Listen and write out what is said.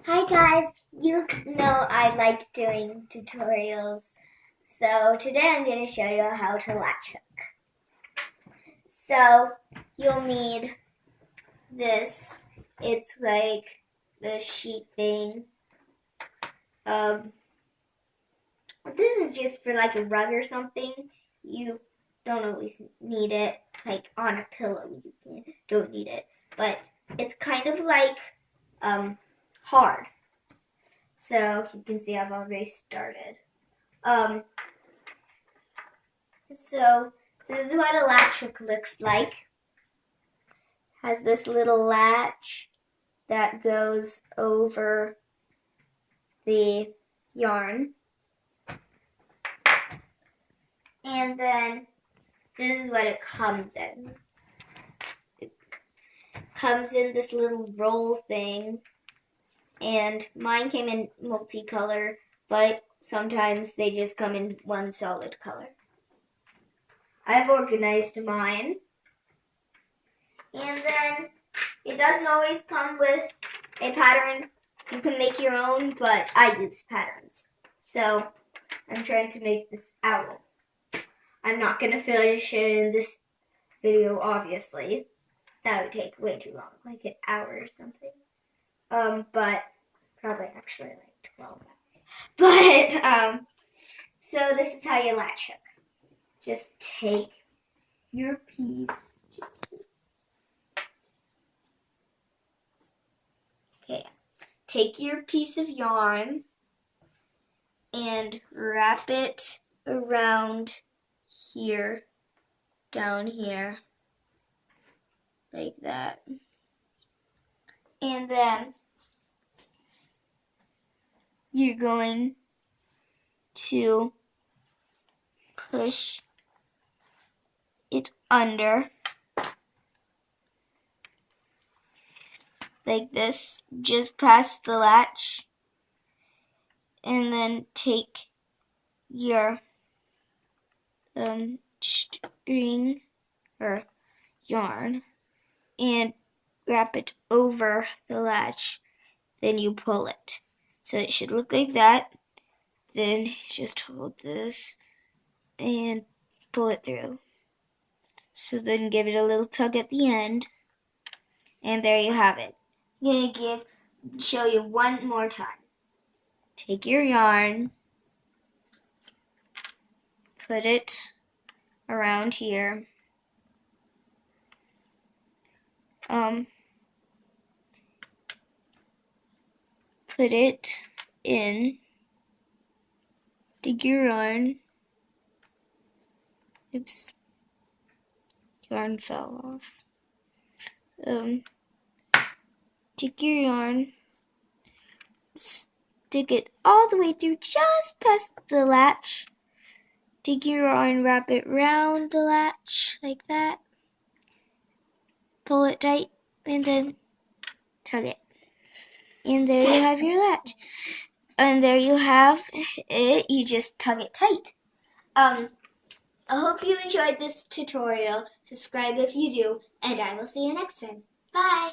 Hi guys, you know I like doing tutorials, so today I'm going to show you how to latch hook. So you'll need this. It's like the sheet thing. Um, this is just for like a rug or something. You don't always need it. Like on a pillow, you don't need it, but it's kind of like hard. So you can see I've already started. Um, so this is what a latch hook looks like. Has this little latch that goes over the yarn. And then this is what it comes in. It comes in this little roll thing. And mine came in multicolor, but sometimes they just come in one solid color. I've organized mine. And then it doesn't always come with a pattern. You can make your own, but I use patterns. So I'm trying to make this owl. I'm not going to finish it in this video, obviously. That would take way too long, like an hour or something. But probably actually like 12 hours. But, so this is how you latch hook. Just take your piece. Okay, take your piece of yarn and wrap it around here, down here, like that. And then you're going to push it under like this, just past the latch, and then take your string or yarn and wrap it over the latch. Then you pull it. So it should look like that. Then just hold this and pull it through. So then give it a little tug at the end. And there you have it. I'm going to show you one more time. Take your yarn, put it around here. Put it in. Take your yarn. Oops. Yarn fell off. Take your yarn. Stick it all the way through just past the latch. Take your yarn, wrap it round the latch like that. Pull it tight and then tug it. And there you have your latch. And there you have it. You just tug it tight. I hope you enjoyed this tutorial. Subscribe if you do, and I will see you next time. Bye!